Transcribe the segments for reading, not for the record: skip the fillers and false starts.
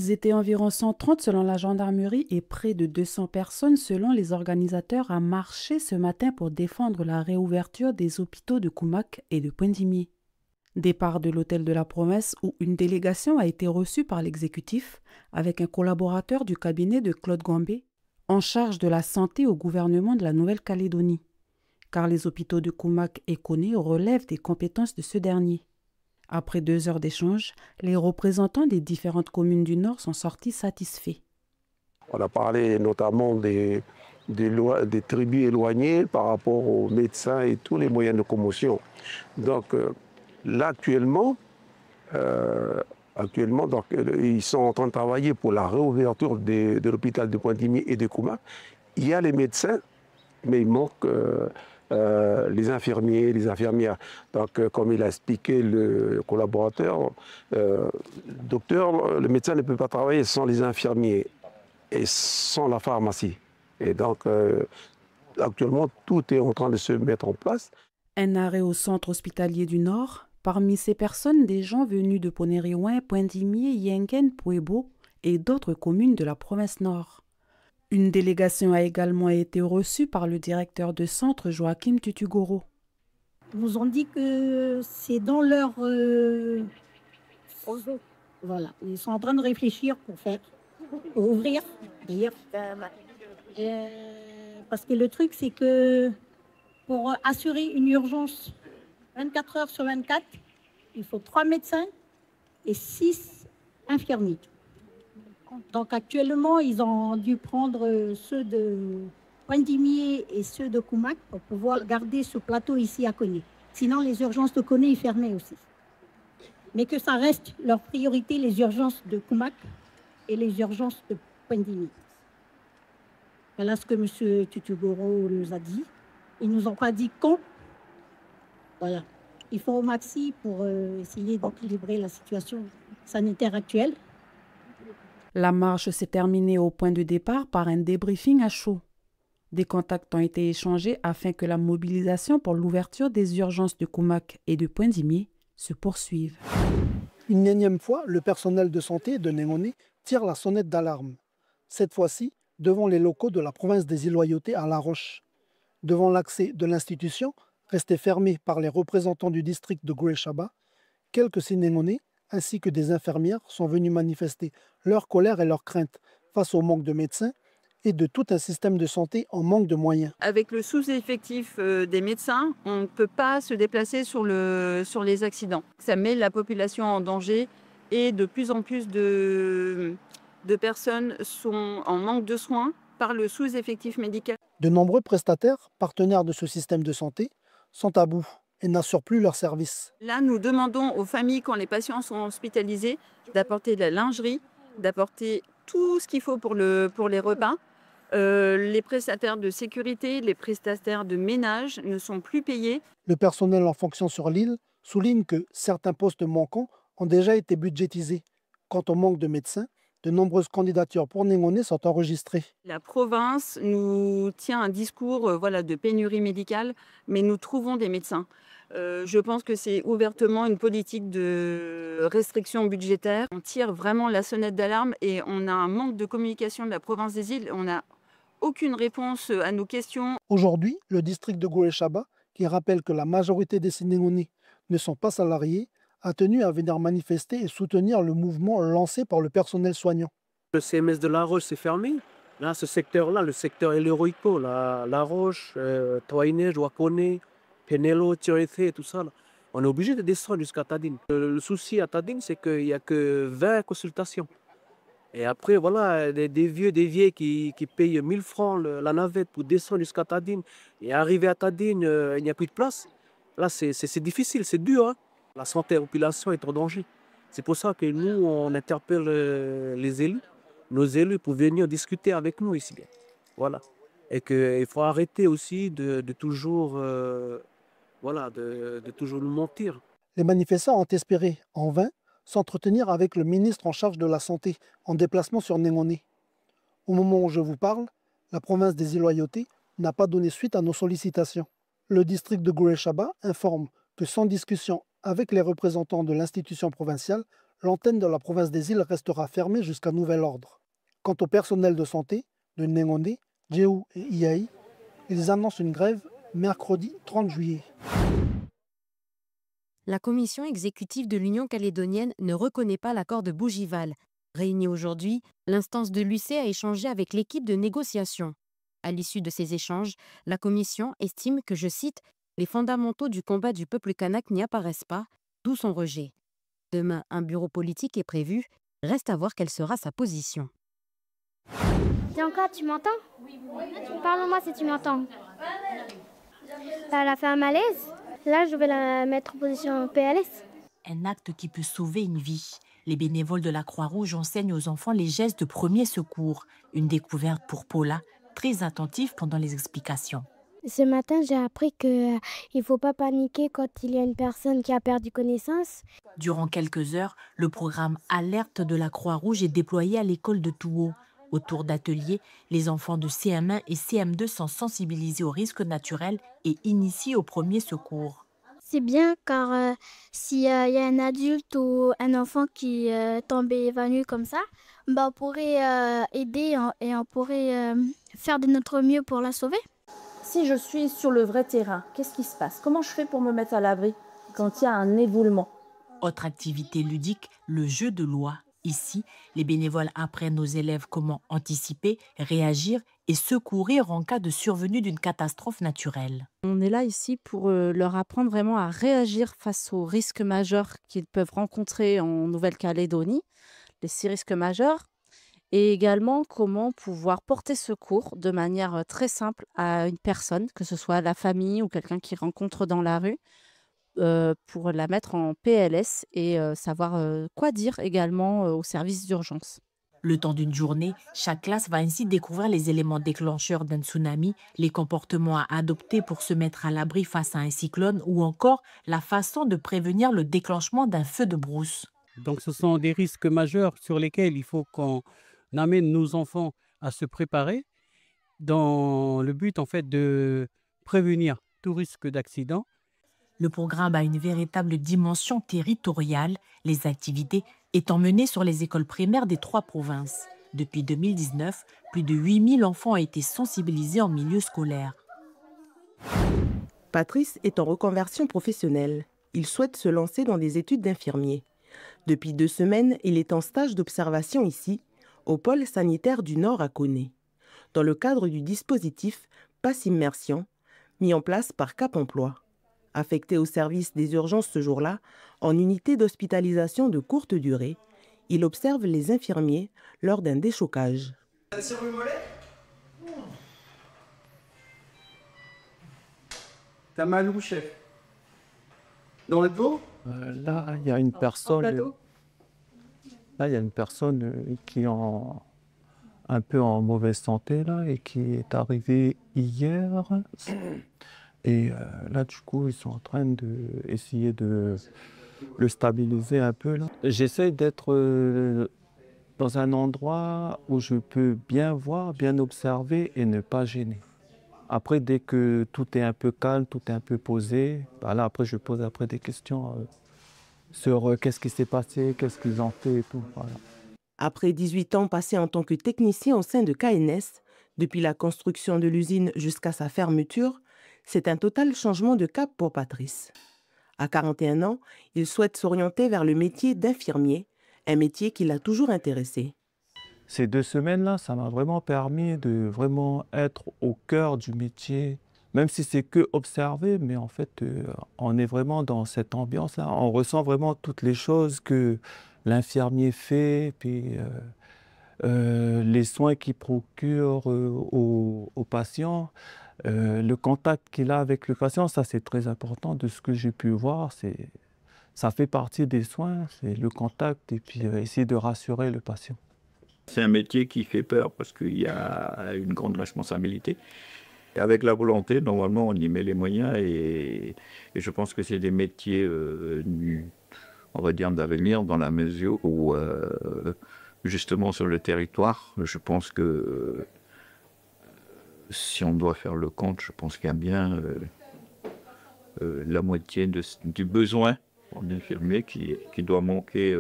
Ils étaient environ 130 selon la gendarmerie et près de 200 personnes selon les organisateurs à marcher ce matin pour défendre la réouverture des hôpitaux de Koumak et de Poindimié. Départ de l'hôtel de la Promesse où une délégation a été reçue par l'exécutif avec un collaborateur du cabinet de Claude Gambé en charge de la santé au gouvernement de la Nouvelle-Calédonie, car les hôpitaux de Koumak et Koné relèvent des compétences de ce dernier. Après 2 heures d'échange, les représentants des différentes communes du Nord sont sortis satisfaits. On a parlé notamment des tribus éloignées par rapport aux médecins et tous les moyens de commotion. Donc là, actuellement, ils sont en train de travailler pour la réouverture de l'hôpital de Poindimié et de Koumak. Il y a les médecins, mais il manque les infirmiers, les infirmières. Donc, comme il a expliqué le collaborateur, docteur, le médecin ne peut pas travailler sans les infirmiers et sans la pharmacie. Et donc, actuellement, tout est en train de se mettre en place. Un arrêt au centre hospitalier du Nord. Parmi ces personnes, des gens venus de Ponériouin, Poindimié, Yengen, Puebo et d'autres communes de la province Nord. Une délégation a également été reçue par le directeur de centre, Joachim Tutugoro. Ils nous ont dit que c'est dans leur projet. Voilà, ils sont en train de réfléchir pour ouvrir, dire. Parce que le truc, c'est que pour assurer une urgence 24 heures sur 24, il faut 3 médecins et 6 infirmiers. Donc actuellement, ils ont dû prendre ceux de Poindimié et ceux de Koumak pour pouvoir garder ce plateau ici à Koné. Sinon, les urgences de Koné, ils fermaient aussi. Mais que ça reste leur priorité, les urgences de Koumak et les urgences de Poindimié. Voilà ce que M. Tutugoro nous a dit. Ils ne nous ont pas dit quand. Voilà. Il faut au maxi pour essayer d'équilibrer la situation sanitaire actuelle. La marche s'est terminée au point de départ par un débriefing à chaud. Des contacts ont été échangés afin que la mobilisation pour l'ouverture des urgences de Koumak et de Poindimié se poursuive. Une énième fois, le personnel de santé de Némoné tire la sonnette d'alarme. Cette fois-ci, devant les locaux de la province des Îles-Loyauté à La Roche. Devant l'accès de l'institution, resté fermé par les représentants du district de Goué-Chaba, quelques Sénémonais ainsi que des infirmières sont venus manifester leur colère et leur crainte face au manque de médecins et de tout un système de santé en manque de moyens. Avec le sous-effectif des médecins, on ne peut pas se déplacer sur les accidents. Ça met la population en danger et de plus en plus de personnes sont en manque de soins par le sous-effectif médical. De nombreux prestataires, partenaires de ce système de santé, sont à bout et n'assurent plus leurs services. Là, nous demandons aux familles, quand les patients sont hospitalisés, d'apporter de la lingerie, d'apporter tout ce qu'il faut pour les repas. Les prestataires de sécurité, les prestataires de ménage ne sont plus payés. Le personnel en fonction sur l'île souligne que certains postes manquants ont déjà été budgétisés. Quant au manque de médecins, de nombreuses candidatures pour Némoné sont enregistrées. La province nous tient un discours de pénurie médicale, mais nous trouvons des médecins. Je pense que c'est ouvertement une politique de restriction budgétaire. On tire vraiment la sonnette d'alarme et on a un manque de communication de la province des îles. On n'a aucune réponse à nos questions. Aujourd'hui, le district de Goué-Chaba, qui rappelle que la majorité des Sénégonais ne sont pas salariés, a tenu à venir manifester et soutenir le mouvement lancé par le personnel soignant. Le CMS de La Roche s'est fermé. Là, ce secteur-là, le secteur Héroïco, La Roche, Toiné, Joaconé, Penelo, Tirethé, tout ça, là. On est obligé de descendre jusqu'à Tadine. Le souci à Tadine, c'est qu'il n'y a que 20 consultations. Et après, voilà, des vieilles qui payent 1000 francs la navette pour descendre jusqu'à Tadine. Et arriver à Tadine, il n'y a plus de place. Là, c'est difficile, c'est dur. Hein. La santé de la population est en danger. C'est pour ça que nous, on interpelle les élus, nos élus, pour venir discuter avec nous ici. Voilà. Et qu'il faut arrêter aussi de toujours, de toujours nous mentir. Les manifestants ont espéré, en vain, s'entretenir avec le ministre en charge de la Santé en déplacement sur Némoné. Au moment où je vous parle, la province des Îles-Loyauté n'a pas donné suite à nos sollicitations. Le district de Goué-Chaba informe que sans discussion avec les représentants de l'institution provinciale, L'antenne de la province des îles restera fermée jusqu'à nouvel ordre. Quant au personnel de santé de Néngondé, Djéou et Iaï, ils annoncent une grève mercredi 30 juillet. La commission exécutive de l'Union calédonienne ne reconnaît pas l'accord de Bougival. Réunie aujourd'hui, l'instance de l'UC a échangé avec l'équipe de négociation. À l'issue de ces échanges, la commission estime que, je cite, « les fondamentaux du combat du peuple kanak n'y apparaissent pas, d'où son rejet ». Demain, un bureau politique est prévu. Reste à voir quelle sera sa position. Bianca, tu m'entends? Parle-moi si tu m'entends. Elle a fait un malaise. Là, je vais la mettre en position PLS. Un acte qui peut sauver une vie. Les bénévoles de la Croix-Rouge enseignent aux enfants les gestes de premier secours. Une découverte pour Paula, très attentive pendant les explications. Ce matin, j'ai appris qu'il ne faut pas paniquer quand il y a une personne qui a perdu connaissance. Durant quelques heures, le programme Alerte de la Croix-Rouge est déployé à l'école de Touo. Autour d'ateliers, les enfants de CM1 et CM2 sont sensibilisés aux risques naturels et initiés aux premiers secours. C'est bien car s'il y a un adulte ou un enfant qui tombe évanoui comme ça, on pourrait aider et on pourrait faire de notre mieux pour la sauver. Si je suis sur le vrai terrain, qu'est-ce qui se passe? Comment je fais pour me mettre à l'abri quand il y a un éboulement? Autre activité ludique, le jeu de loi. Ici, les bénévoles apprennent aux élèves comment anticiper, réagir et secourir en cas de survenue d'une catastrophe naturelle. On est là ici pour leur apprendre vraiment à réagir face aux risques majeurs qu'ils peuvent rencontrer en Nouvelle-Calédonie, les 6 risques majeurs, et également comment pouvoir porter secours de manière très simple à une personne, que ce soit la famille ou quelqu'un qu'ils rencontrent dans la rue, pour la mettre en PLS et savoir quoi dire également aux services d'urgence. Le temps d'une journée, chaque classe va ainsi découvrir les éléments déclencheurs d'un tsunami, les comportements à adopter pour se mettre à l'abri face à un cyclone ou encore la façon de prévenir le déclenchement d'un feu de brousse. Donc ce sont des risques majeurs sur lesquels il faut qu'on amène nos enfants à se préparer dans le but en fait de prévenir tout risque d'accident. Le programme a une véritable dimension territoriale, les activités étant menées sur les écoles primaires des 3 provinces. Depuis 2019, plus de 8000 enfants ont été sensibilisés en milieu scolaire. Patrice est en reconversion professionnelle. Il souhaite se lancer dans des études d'infirmier. Depuis 2 semaines, il est en stage d'observation ici, au pôle sanitaire du Nord à Koné, dans le cadre du dispositif Passe Immersion, mis en place par Cap Emploi. Affecté au service des urgences ce jour-là, en unité d'hospitalisation de courte durée, il observe les infirmiers lors d'un déchocage. Sur le mollet? T'as mal où, chef? Dans le dos? Là, il y a une personne. Là, il y a une personne qui est un peu en mauvaise santé là, et qui est arrivée hier. Et là, du coup, ils sont en train d'essayer de le stabiliser un peu. J'essaie d'être dans un endroit où je peux bien voir, bien observer et ne pas gêner. Après, dès que tout est un peu calme, tout est un peu posé, bah là, après, je pose des questions sur qu'est-ce qui s'est passé, qu'est-ce qu'ils ont fait et tout. Voilà. Après 18 ans passés en tant que technicien au sein de KNS, depuis la construction de l'usine jusqu'à sa fermeture, c'est un total changement de cap pour Patrice. À 41 ans, il souhaite s'orienter vers le métier d'infirmier, un métier qui l'a toujours intéressé. Ces 2 semaines-là, ça m'a vraiment permis de vraiment être au cœur du métier, même si c'est que observer, mais en fait, on est vraiment dans cette ambiance-là. On ressent vraiment toutes les choses que l'infirmier fait, puis les soins qu'il procure aux patients. Le contact qu'il a avec le patient, ça c'est très important de ce que j'ai pu voir. Ça fait partie des soins, c'est le contact et puis essayer de rassurer le patient. C'est un métier qui fait peur parce qu'il y a une grande responsabilité. Et avec la volonté, normalement, on y met les moyens et je pense que c'est des métiers, on va dire, d'avenir dans la mesure où, justement, sur le territoire, je pense que si on doit faire le compte, je pense qu'il y a bien la moitié du besoin en infirmier qui doit manquer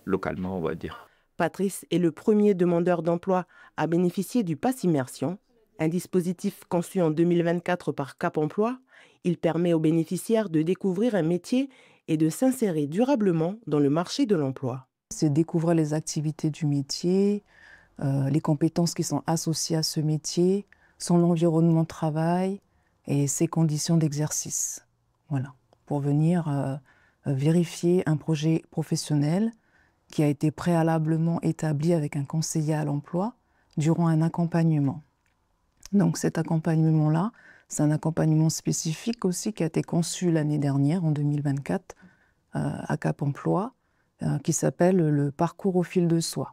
localement, on va dire. Patrice est le premier demandeur d'emploi à bénéficier du Pass Immersion, un dispositif conçu en 2024 par Cap Emploi. Il permet aux bénéficiaires de découvrir un métier et de s'insérer durablement dans le marché de l'emploi. C'est découvrir les activités du métier, les compétences qui sont associées à ce métier, son environnement de travail et ses conditions d'exercice. Voilà, pour venir vérifier un projet professionnel qui a été préalablement établi avec un conseiller à l'emploi durant un accompagnement. Donc cet accompagnement-là, c'est un accompagnement spécifique aussi qui a été conçu l'année dernière, en 2024, à Cap Emploi, qui s'appelle le parcours au fil de soi.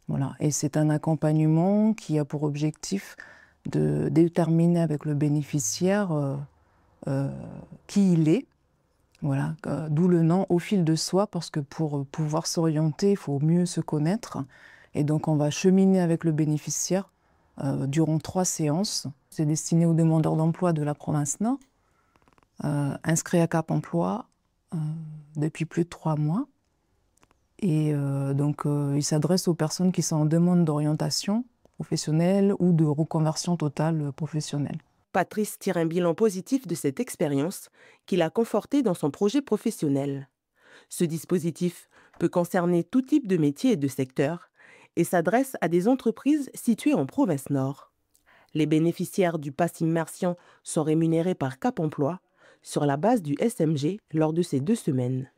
Voilà. Et c'est un accompagnement qui a pour objectif de déterminer avec le bénéficiaire qui il est. Voilà, d'où le nom au fil de soi, parce que pour pouvoir s'orienter, il faut mieux se connaître. Et donc on va cheminer avec le bénéficiaire durant 3 séances. C'est destiné aux demandeurs d'emploi de la province Nord, inscrits à Cap Emploi depuis plus de 3 mois. Et donc il s'adresse aux personnes qui sont en demande d'orientation professionnelle ou de reconversion totale professionnelle. Patrice tire un bilan positif de cette expérience qu'il a conforté dans son projet professionnel. Ce dispositif peut concerner tout type de métier et de secteur et s'adresse à des entreprises situées en province Nord. Les bénéficiaires du Pass Immersion sont rémunérés par Cap Emploi sur la base du SMG lors de ces 2 semaines.